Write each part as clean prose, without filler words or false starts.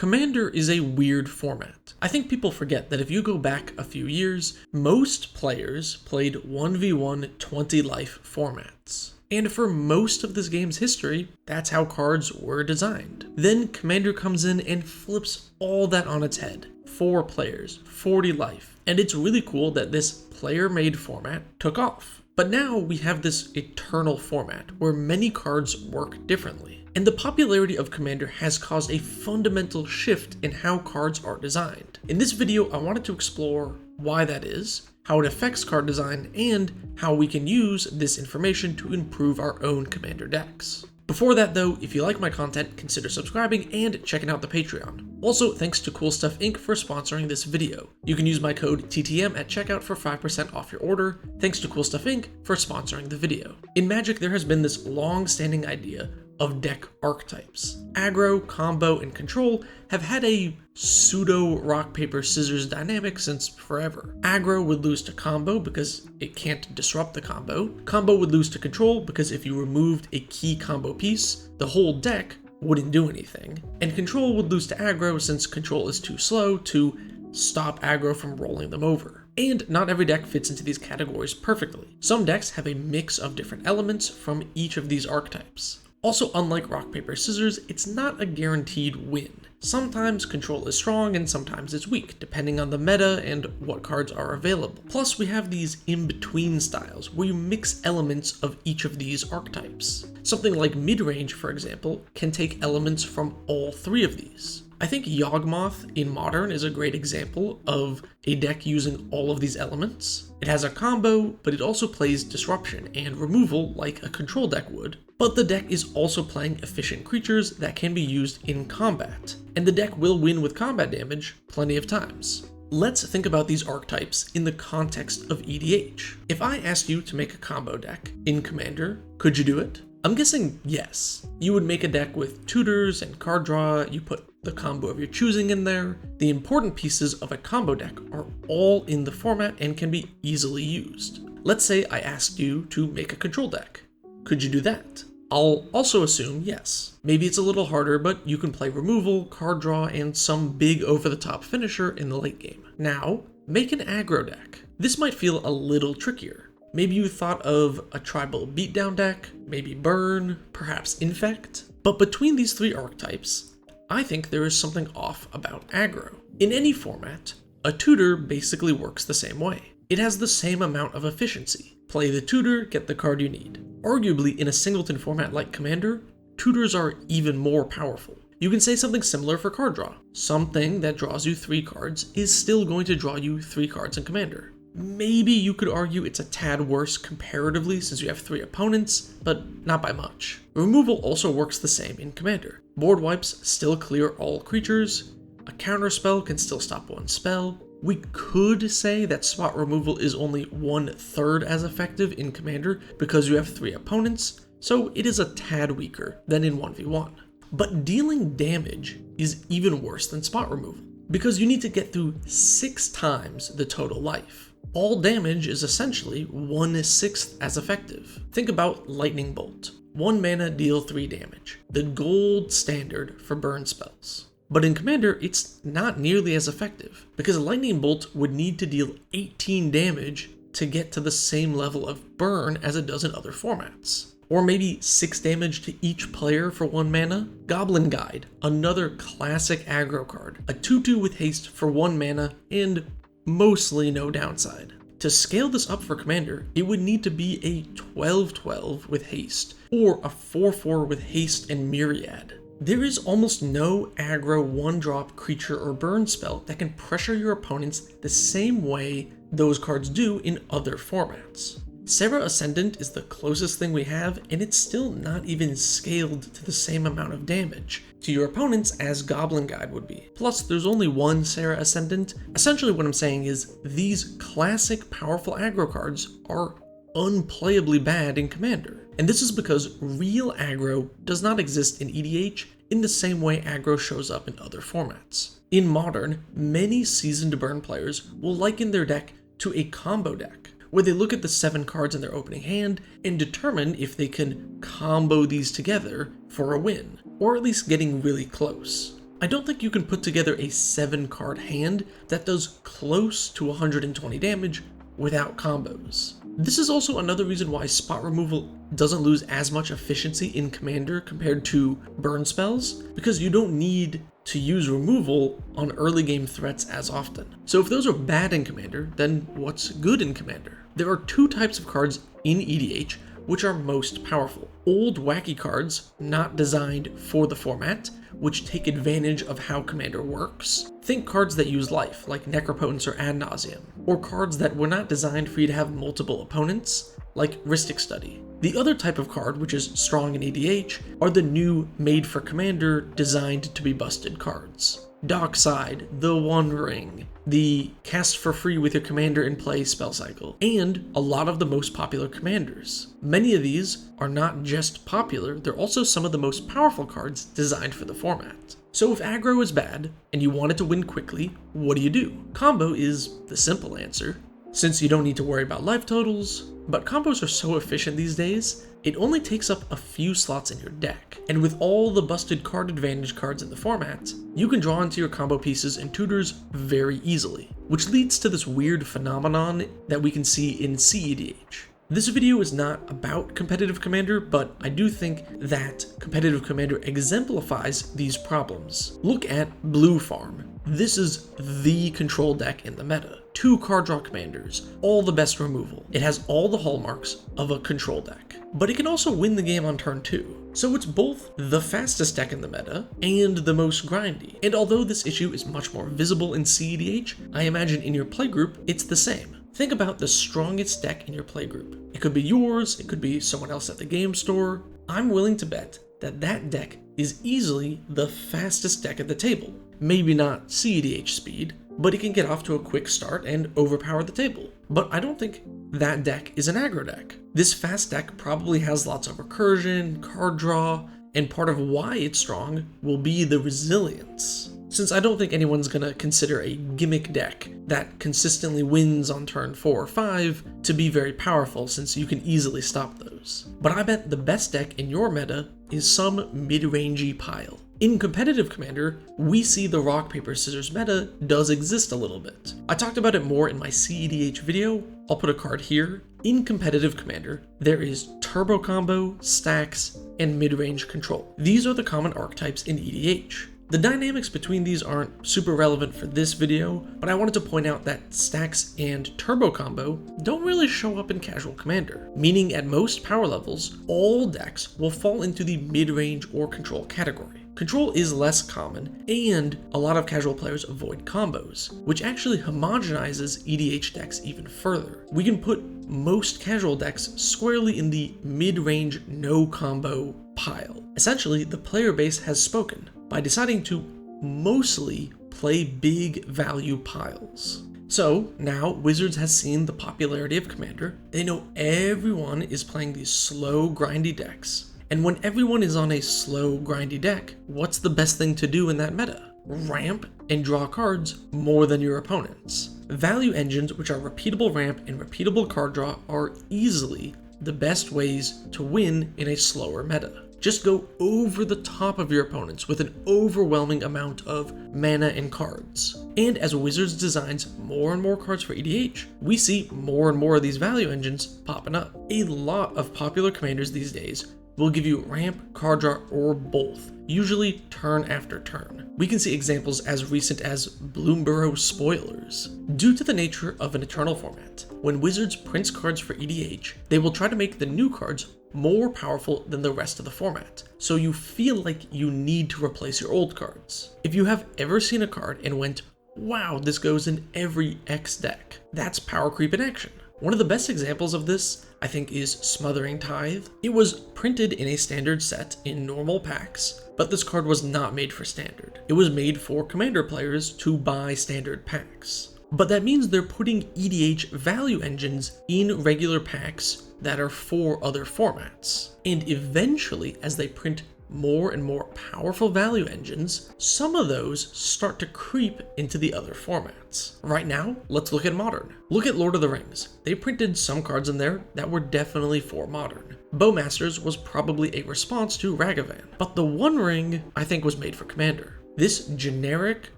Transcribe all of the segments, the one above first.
Commander is a weird format. I think people forget that if you go back a few years, most players played 1v1 20 life formats. And for most of this game's history, that's how cards were designed. Then Commander comes in and flips all that on its head. 4 players, 40 life. And it's really cool that this player-made format took off. But now we have this eternal format where many cards work differently. And the popularity of Commander has caused a fundamental shift in how cards are designed. In this video, I wanted to explore why that is, how it affects card design, and how we can use this information to improve our own Commander decks. Before that though, if you like my content, consider subscribing and checking out the Patreon. Also, thanks to Cool Stuff Inc. for sponsoring this video. You can use my code TTM at checkout for 5% off your order. Thanks to Cool Stuff Inc. for sponsoring the video. In Magic, there has been this long-standing idea of deck archetypes. Aggro, combo, and control have had a pseudo rock, paper, scissors dynamic since forever. Aggro would lose to combo because it can't disrupt the combo. Combo would lose to control because if you removed a key combo piece, the whole deck wouldn't do anything. And control would lose to aggro since control is too slow to stop aggro from rolling them over. And not every deck fits into these categories perfectly. Some decks have a mix of different elements from each of these archetypes. Also, unlike rock, paper, scissors, it's not a guaranteed win. Sometimes control is strong and sometimes it's weak, depending on the meta and what cards are available. Plus, we have these in-between styles, where you mix elements of each of these archetypes. Something like mid-range, for example, can take elements from all 3 of these. I think Yawgmoth in Modern is a great example of a deck using all of these elements. It has a combo, but it also plays disruption and removal like a control deck would. But the deck is also playing efficient creatures that can be used in combat, and the deck will win with combat damage plenty of times. Let's think about these archetypes in the context of EDH. If I asked you to make a combo deck in Commander, could you do it? I'm guessing yes. You would make a deck with tutors and card draw, you put the combo of your choosing in there. The important pieces of a combo deck are all in the format and can be easily used. Let's say I asked you to make a control deck. Could you do that? I'll also assume yes. Maybe it's a little harder, but you can play removal, card draw, and some big over-the-top finisher in the late game. Now, make an aggro deck. This might feel a little trickier. Maybe you thought of a tribal beatdown deck, maybe burn, perhaps infect. But between these 3 archetypes, I think there is something off about aggro. In any format, a tutor basically works the same way. It has the same amount of efficiency. Play the tutor, get the card you need. Arguably, in a singleton format like Commander, tutors are even more powerful. You can say something similar for card draw. Something that draws you 3 cards is still going to draw you 3 cards in Commander. Maybe you could argue it's a tad worse comparatively since you have 3 opponents, but not by much. Removal also works the same in Commander. Board wipes still clear all creatures, a counterspell can still stop one spell. We could say that spot removal is only 1/3 as effective in Commander because you have 3 opponents, so it is a tad weaker than in 1v1. But dealing damage is even worse than spot removal, because you need to get through 6 times the total life. All damage is essentially 1/6 as effective. Think about Lightning Bolt. 1 mana, deal 3 damage. The gold standard for burn spells. But in Commander, it's not nearly as effective, because Lightning Bolt would need to deal 18 damage to get to the same level of burn as it does in other formats. Or maybe 6 damage to each player for 1 mana. Goblin Guide, another classic aggro card. A 2/2 with haste for 1 mana and mostly no downside. To scale this up for Commander, it would need to be a 12/12 with haste, or a 4/4 with haste and myriad. There is almost no aggro 1-drop creature or burn spell that can pressure your opponents the same way those cards do in other formats. Serra Ascendant is the closest thing we have, and it's still not even scaled to the same amount of damage to your opponents as Goblin Guide would be. Plus, there's only 1 Serra Ascendant. Essentially what I'm saying is these classic powerful aggro cards are unplayably bad in Commander. And this is because real aggro does not exist in EDH in the same way aggro shows up in other formats. In Modern, many seasoned burn players will liken their deck to a combo deck, where they look at the 7 cards in their opening hand and determine if they can combo these together for a win, or at least getting really close. I don't think you can put together a 7-card hand that does close to 120 damage without combos. This is also another reason why spot removal doesn't lose as much efficiency in Commander compared to burn spells, because you don't need to use removal on early game threats as often. So if those are bad in Commander, then what's good in Commander? There are 2 types of cards in EDH which are most powerful. Old wacky cards not designed for the format, which take advantage of how Commander works. Think cards that use life, like Necropotence or Ad Nauseam, or cards that were not designed for you to have multiple opponents, like Rhystic Study. The other type of card, which is strong in EDH, are the new made for Commander, designed to be busted cards. Dockside, the One Ring, the cast for free with your commander in play spell cycle, and a lot of the most popular commanders. Many of these are not just popular, they're also some of the most powerful cards designed for the format. So if aggro is bad, and you want it to win quickly, what do? Combo is the simple answer, since you don't need to worry about life totals, but combos are so efficient these days, it only takes up a few slots in your deck. And with all the busted card advantage cards in the format, you can draw into your combo pieces and tutors very easily, which leads to this weird phenomenon that we can see in CEDH. This video is not about competitive Commander, but I do think that competitive Commander exemplifies these problems. Look at Blue Farm. This is the control deck in the meta. 2 card draw commanders, all the best removal. It has all the hallmarks of a control deck, but it can also win the game on turn 2. So it's both the fastest deck in the meta and the most grindy. And although this issue is much more visible in CEDH, I imagine in your playgroup it's the same. Think about the strongest deck in your playgroup. It could be yours, it could be someone else at the game store. I'm willing to bet that that deck is easily the fastest deck at the table. Maybe not CEDH speed, but it can get off to a quick start and overpower the table. But I don't think that deck is an aggro deck. This fast deck probably has lots of recursion, card draw, and part of why it's strong will be the resilience. Since I don't think anyone's gonna consider a gimmick deck that consistently wins on turn 4 or 5 to be very powerful, since you can easily stop those. But I bet the best deck in your meta is some mid-rangey pile. In competitive Commander, we see the rock, paper, scissors meta does exist a little bit. I talked about it more in my CEDH video, I'll put a card here. In competitive Commander, there is turbo combo, stacks, and mid-range control. These are the common archetypes in EDH. The dynamics between these aren't super relevant for this video, but I wanted to point out that stacks and turbo combo don't really show up in casual Commander, meaning at most power levels, all decks will fall into the mid-range or control category. Control is less common, and a lot of casual players avoid combos, which actually homogenizes EDH decks even further. We can put most casual decks squarely in the mid-range no combo pile. Essentially, the player base has spoken by deciding to mostly play big value piles. So now Wizards has seen the popularity of Commander. They know everyone is playing these slow, grindy decks. And when everyone is on a slow, grindy deck, what's the best thing to do in that meta? Ramp and draw cards more than your opponents. Value engines, which are repeatable ramp and repeatable card draw, are easily the best ways to win in a slower meta. Just go over the top of your opponents with an overwhelming amount of mana and cards. And as Wizards designs more and more cards for EDH, we see more and more of these value engines popping up. A lot of popular commanders these days will give you ramp, card draw, or both, usually turn after turn. We can see examples as recent as Bloomburrow Spoilers. Due to the nature of an Eternal format, when Wizards prints cards for EDH, they will try to make the new cards more powerful than the rest of the format, so you feel like you need to replace your old cards. If you have ever seen a card and went, wow, this goes in every X deck, that's power creep in action. One of the best examples of this, I think, is Smothering Tithe. It was printed in a standard set in normal packs, but this card was not made for standard. It was made for Commander players to buy standard packs. But that means they're putting EDH value engines in regular packs that are for other formats. And eventually, as they print more and more powerful value engines, some of those start to creep into the other formats. Right now, let's look at Modern. Look at Lord of the Rings. They printed some cards in there that were definitely for Modern. Bowmasters was probably a response to Ragavan, but the One Ring, I think, was made for Commander. This generic,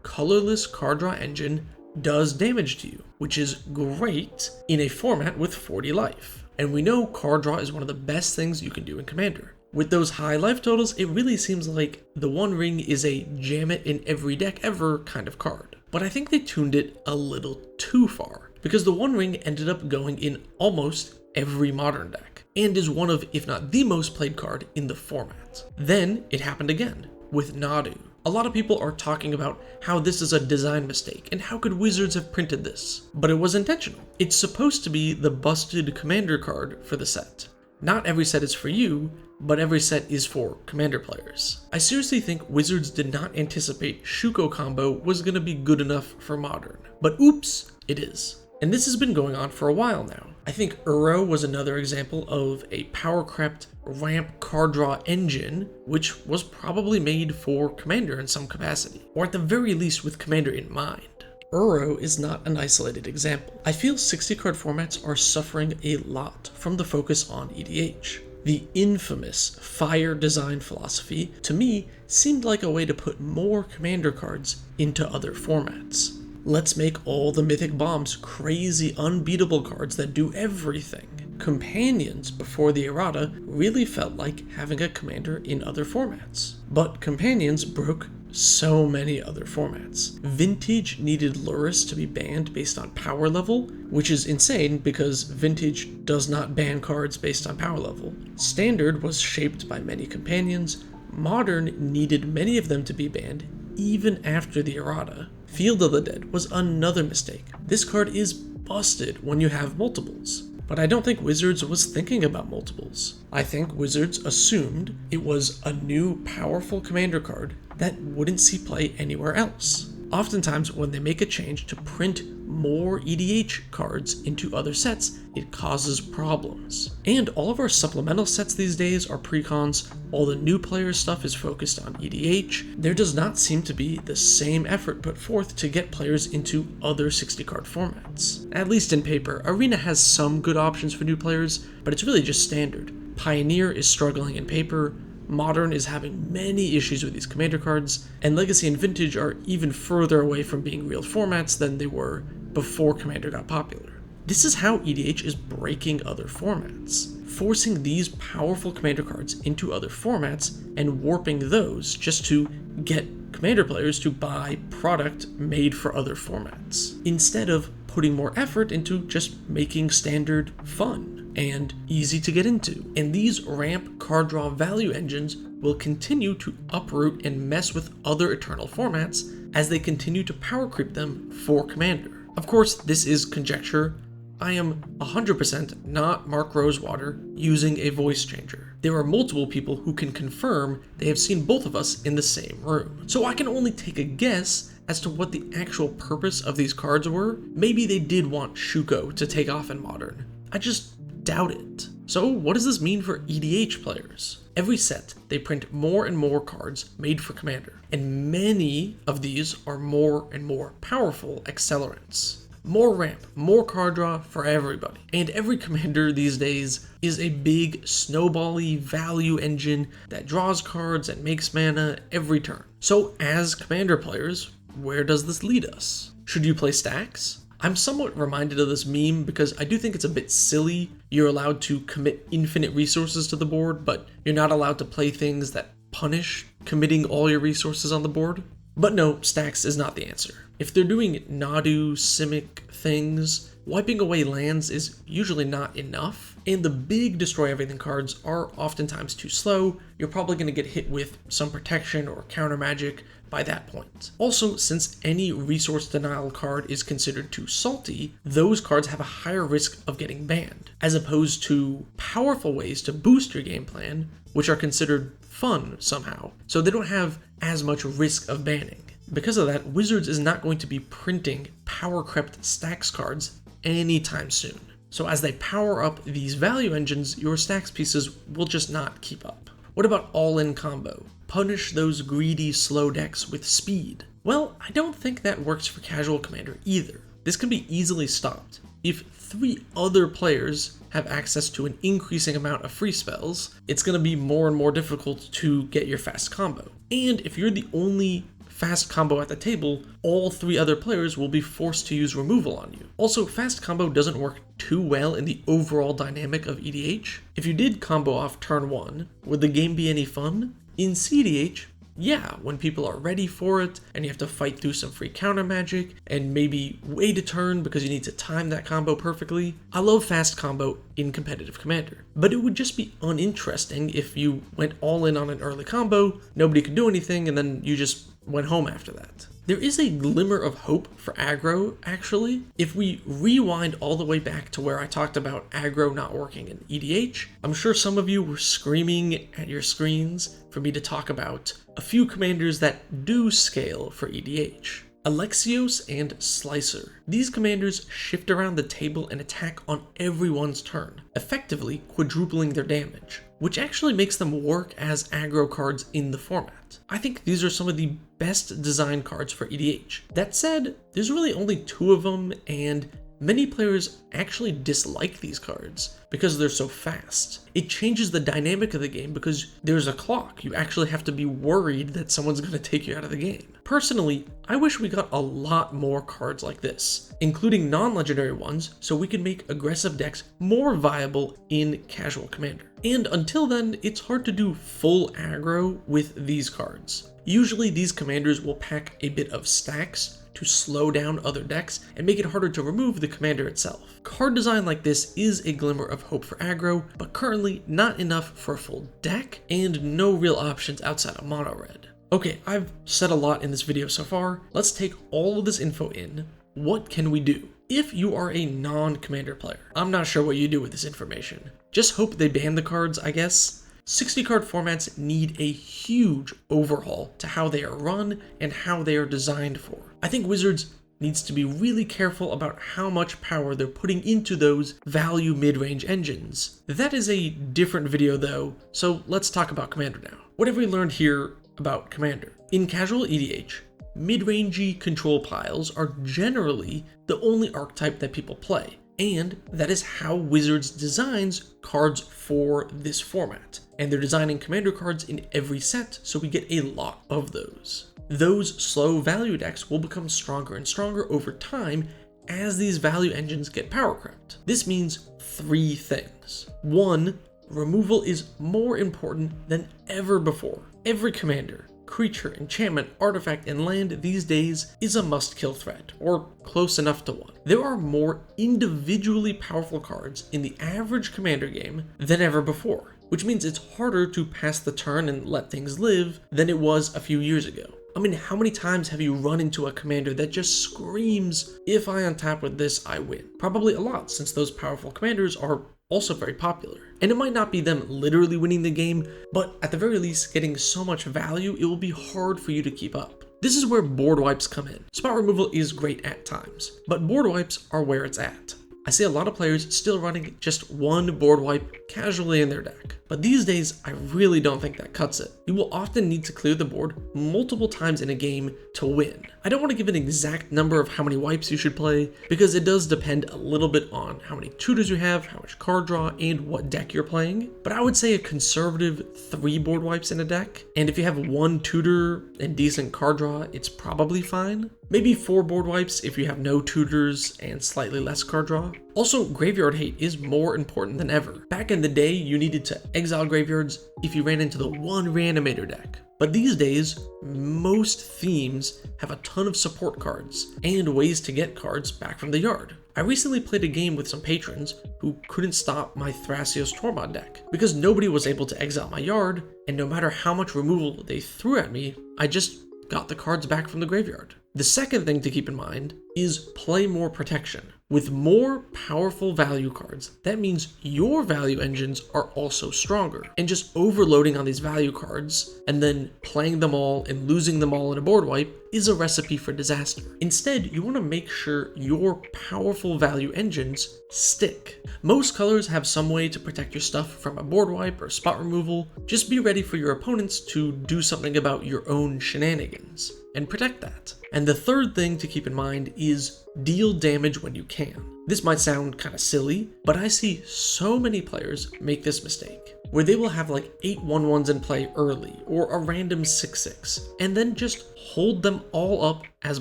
colorless card draw engine does damage to you, which is great in a format with 40 life. And we know card draw is one of the best things you can do in Commander. With those high life totals, it really seems like the One Ring is a jam it in every deck ever kind of card. But I think they tuned it a little too far, because the One Ring ended up going in almost every Modern deck, and is one of, if not the most played card in the format. Then it happened again, with Nadu. A lot of people are talking about how this is a design mistake, and how could Wizards have printed this? But it was intentional. It's supposed to be the busted Commander card for the set. Not every set is for you, but every set is for Commander players. I seriously think Wizards did not anticipate Shuko combo was going to be good enough for Modern. But oops, it is. And this has been going on for a while now. I think Uro was another example of a power-crept ramp card draw engine, which was probably made for Commander in some capacity, or at the very least with Commander in mind. Uro is not an isolated example. I feel 60 card formats are suffering a lot from the focus on EDH. The infamous Fire design philosophy, to me, seemed like a way to put more Commander cards into other formats. Let's make all the Mythic Bombs crazy unbeatable cards that do everything. Companions before the errata really felt like having a Commander in other formats. But Companions broke so many other formats. Vintage needed Lurrus to be banned based on power level, which is insane because Vintage does not ban cards based on power level. Standard was shaped by many Companions. Modern needed many of them to be banned even after the errata. Field of the Dead was another mistake. This card is busted when you have multiples. But I don't think Wizards was thinking about multiples. I think Wizards assumed it was a new powerful Commander card that wouldn't see play anywhere else. Oftentimes, when they make a change to print more EDH cards into other sets, it causes problems. And all of our supplemental sets these days are precons, all the new player stuff is focused on EDH. There does not seem to be the same effort put forth to get players into other 60 card formats. At least in paper, Arena has some good options for new players, but it's really just Standard. Pioneer is struggling in paper, Modern is having many issues with these Commander cards, and Legacy and Vintage are even further away from being real formats than they were before Commander got popular. This is how EDH is breaking other formats, forcing these powerful Commander cards into other formats and warping those just to get Commander players to buy product made for other formats, instead of putting more effort into just making Standard fun and easy to get into. And these ramp card draw value engines will continue to uproot and mess with other Eternal formats as they continue to power creep them for Commander. Of course, this is conjecture. I am 100% not Mark Rosewater using a voice changer. There are multiple people who can confirm they have seen both of us in the same room. So I can only take a guess as to what the actual purpose of these cards were. Maybe they did want Shuko to take off in Modern. I just doubt it. So what does this mean for EDH players? Every set, they print more and more cards made for Commander, and many of these are more and more powerful accelerants. More ramp, more card draw for everybody. And every Commander these days is a big snowball-y value engine that draws cards and makes mana every turn. So as Commander players, where does this lead us? Should you play stacks? I'm somewhat reminded of this meme because I do think it's a bit silly. You're allowed to commit infinite resources to the board, but you're not allowed to play things that punish committing all your resources on the board. But no, stacks is not the answer. If they're doing Nadu, Simic things, wiping away lands is usually not enough, and the big destroy everything cards are oftentimes too slow. You're probably going to get hit with some protection or counter magic by that point. Also, since any resource denial card is considered too salty, those cards have a higher risk of getting banned, as opposed to powerful ways to boost your game plan, which are considered fun somehow, so they don't have as much risk of banning. Because of that, Wizards is not going to be printing power-crept stacks cards anytime soon. So as they power up these value engines, your stacks pieces will just not keep up. What about all-in combo? Punish those greedy slow decks with speed. Well, I don't think that works for casual Commander either. This can be easily stopped. If 3 other players have access to an increasing amount of free spells, it's going to be more and more difficult to get your fast combo. And if you're the only fast combo at the table, all 3 other players will be forced to use removal on you. Also, fast combo doesn't work too well in the overall dynamic of EDH. If you did combo off turn 1, would the game be any fun? In CDH, yeah, when people are ready for it, and you have to fight through some free counter magic, and maybe wait a turn because you need to time that combo perfectly. I love fast combo in competitive Commander, but it would just be uninteresting if you went all in on an early combo, nobody could do anything, and then you just went home after that. There is a glimmer of hope for aggro, actually. If we rewind all the way back to where I talked about aggro not working in EDH, I'm sure some of you were screaming at your screens for me to talk about a few commanders that do scale for EDH. Alexios and Slicer. These commanders shift around the table and attack on everyone's turn, effectively quadrupling their damage, which actually makes them work as aggro cards in the format. I think these are some of the best design cards for EDH. That said, there's really only 2 of them, and many players actually dislike these cards because they're so fast. It changes the dynamic of the game because there's a clock. You actually have to be worried that someone's going to take you out of the game. Personally, I wish we got a lot more cards like this, including non-legendary ones, so we can make aggressive decks more viable in casual Commander. And until then, it's hard to do full aggro with these cards. Usually these commanders will pack a bit of stacks to slow down other decks and make it harder to remove the commander itself. Card design like this is a glimmer of hope for aggro, but currently not enough for a full deck and no real options outside of mono red. Okay, I've said a lot in this video so far. Let's take all of this info in. What can we do? If you are a non-commander player, I'm not sure what you do with this information. Just hope they ban the cards, I guess. 60 card formats need a huge overhaul to how they are run and how they are designed for. I think Wizards needs to be really careful about how much power they're putting into those value mid-range engines. That is a different video though, so let's talk about Commander now. What have we learned here about Commander? In casual EDH, mid-rangey control piles are generally the only archetype that people play, and that is how Wizards designs cards for this format. And they're designing commander cards in every set, so we get a lot of those. Those slow value decks will become stronger and stronger over time as these value engines get power crept. This means 3 things. 1, removal is more important than ever before. Every commander, creature, enchantment, artifact, and land these days is a must-kill threat, or close enough to one. There are more individually powerful cards in the average commander game than ever before, which means it's harder to pass the turn and let things live than it was a few years ago. I mean, how many times have you run into a commander that just screams, if I untap with this, I win? Probably a lot, since those powerful commanders are also very popular. And it might not be them literally winning the game, but at the very least, getting so much value, it will be hard for you to keep up. This is where board wipes come in. Spot removal is great at times, but board wipes are where it's at. I see a lot of players still running just 1 board wipe casually in their deck, but these days I really don't think that cuts it. You will often need to clear the board multiple times in a game to win. I don't want to give an exact number of how many wipes you should play, because it does depend a little bit on how many tutors you have, how much card draw, and what deck you're playing, but I would say a conservative 3 board wipes in a deck, and if you have 1 tutor and decent card draw, it's probably fine. Maybe 4 board wipes if you have no tutors and slightly less card draw. Also, graveyard hate is more important than ever. Back in the day, you needed to exile graveyards if you ran into the 1 reanimator deck. But these days, most themes have a ton of support cards and ways to get cards back from the yard. I recently played a game with some patrons who couldn't stop my Thrasios Tormod deck because nobody was able to exile my yard, and no matter how much removal they threw at me, I just got the cards back from the graveyard. The second thing to keep in mind is play more protection. With more powerful value cards, that means your value engines are also stronger. And just overloading on these value cards and then playing them all and losing them all in a board wipe is a recipe for disaster. Instead, you want to make sure your powerful value engines stick. Most colors have some way to protect your stuff from a board wipe or spot removal. Just be ready for your opponents to do something about your own shenanigans and protect that. And the third thing to keep in mind is deal damage when you can. This might sound kind of silly, but I see so many players make this mistake. where they will have like 8 1/1s in play early, or a random 6/6, and then just hold them all up as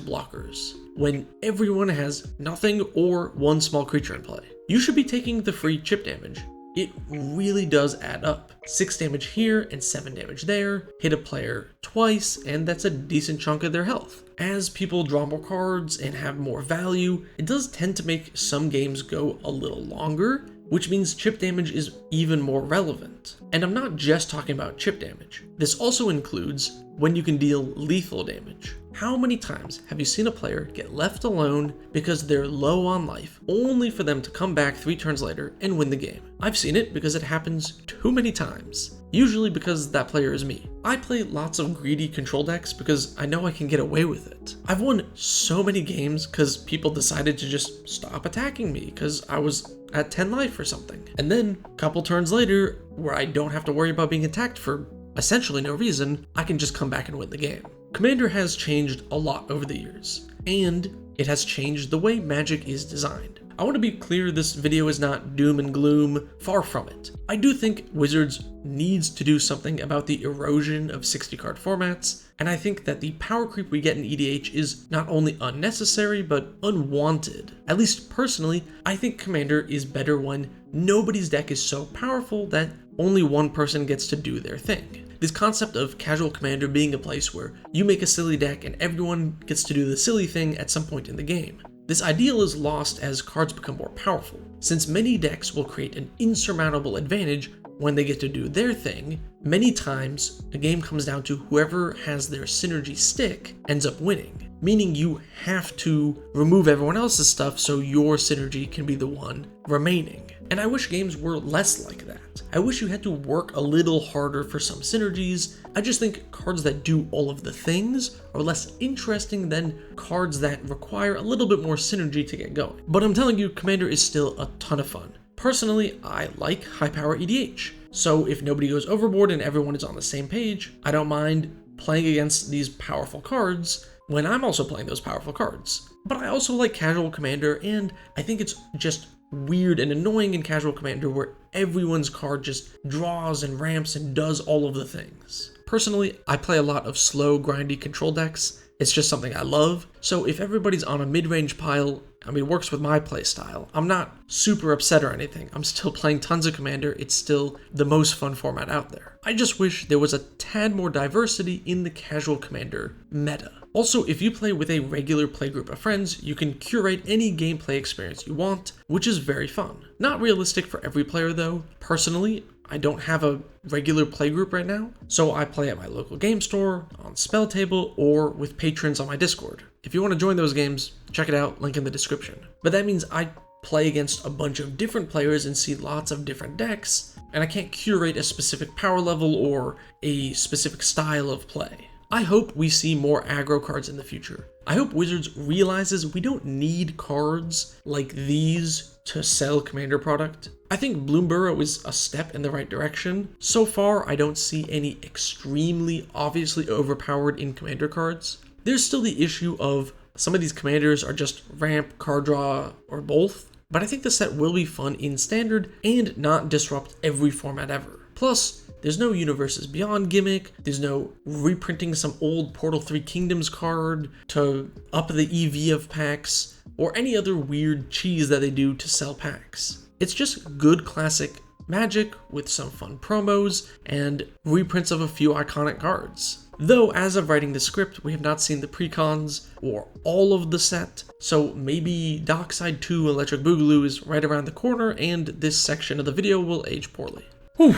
blockers, when everyone has nothing or one small creature in play. You should be taking the free chip damage. It really does add up. 6 damage here and 7 damage there, hit a player twice, and that's a decent chunk of their health. As people draw more cards and have more value, it does tend to make some games go a little longer, which means chip damage is even more relevant. And I'm not just talking about chip damage. This also includes when you can deal lethal damage. How many times have you seen a player get left alone because they're low on life, only for them to come back 3 turns later and win the game? I've seen it because it happens too many times. Usually because that player is me. I play lots of greedy control decks because I know I can get away with it. I've won so many games because people decided to just stop attacking me because I was at 10 life or something. And then a couple turns later, where I don't have to worry about being attacked for essentially no reason, I can just come back and win the game. Commander has changed a lot over the years, and it has changed the way Magic is designed. I want to be clear, this video is not doom and gloom, far from it. I do think Wizards needs to do something about the erosion of 60 card formats, and I think that the power creep we get in EDH is not only unnecessary, but unwanted. At least personally, I think Commander is better when nobody's deck is so powerful that only one person gets to do their thing. This concept of casual Commander being a place where you make a silly deck and everyone gets to do the silly thing at some point in the game. This ideal is lost as cards become more powerful, since many decks will create an insurmountable advantage when they get to do their thing. Many times, a game comes down to whoever has their synergy stick ends up winning, meaning you have to remove everyone else's stuff so your synergy can be the one remaining. And I wish games were less like that. I wish you had to work a little harder for some synergies. I just think cards that do all of the things are less interesting than cards that require a little bit more synergy to get going. But I'm telling you, Commander is still a ton of fun. Personally, I like high power EDH. So if nobody goes overboard and everyone is on the same page, I don't mind playing against these powerful cards when I'm also playing those powerful cards. But I also like casual Commander, and I think it's just weird and annoying in casual Commander where everyone's card just draws and ramps and does all of the things. Personally, I play a lot of slow, grindy control decks. It's just something I love. So if everybody's on a mid-range pile, it works with my playstyle. I'm not super upset or anything. I'm still playing tons of Commander. It's still the most fun format out there. I just wish there was a tad more diversity in the casual Commander meta. Also, if you play with a regular play group of friends, you can curate any gameplay experience you want, which is very fun. Not realistic for every player though. Personally, I don't have a regular play group right now, so I play at my local game store, on Spell Table, or with patrons on my Discord. If you want to join those games, check it out, link in the description. But that means I play against a bunch of different players and see lots of different decks, and I can't curate a specific power level or a specific style of play. I hope we see more aggro cards in the future. I hope Wizards realizes we don't need cards like these to sell Commander product. I think Bloomburrow is a step in the right direction. So far, I don't see any extremely obviously overpowered in Commander cards. There's still the issue of some of these Commanders are just ramp, card draw, or both, but I think the set will be fun in Standard and not disrupt every format ever. Plus, there's no Universes Beyond gimmick, there's no reprinting some old Portal 3 Kingdoms card to up the EV of packs, or any other weird cheese that they do to sell packs. It's just good classic Magic with some fun promos and reprints of a few iconic cards. Though as of writing the script, we have not seen the precons or all of the set, so maybe Dockside 2 Electric Boogaloo is right around the corner and this section of the video will age poorly. Whew.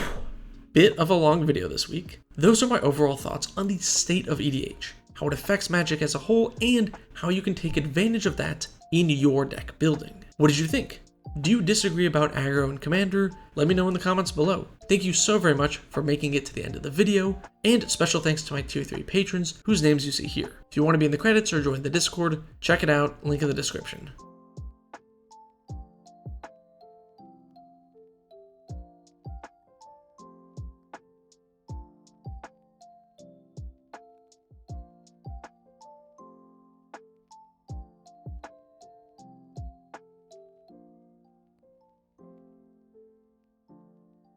Bit of a long video this week. Those are my overall thoughts on the state of EDH, how it affects Magic as a whole, and how you can take advantage of that in your deck building. What did you think? Do you disagree about aggro and Commander? Let me know in the comments below. Thank you so very much for making it to the end of the video, and special thanks to my tier 3 patrons whose names you see here. If you want to be in the credits or join the Discord, check it out, link in the description.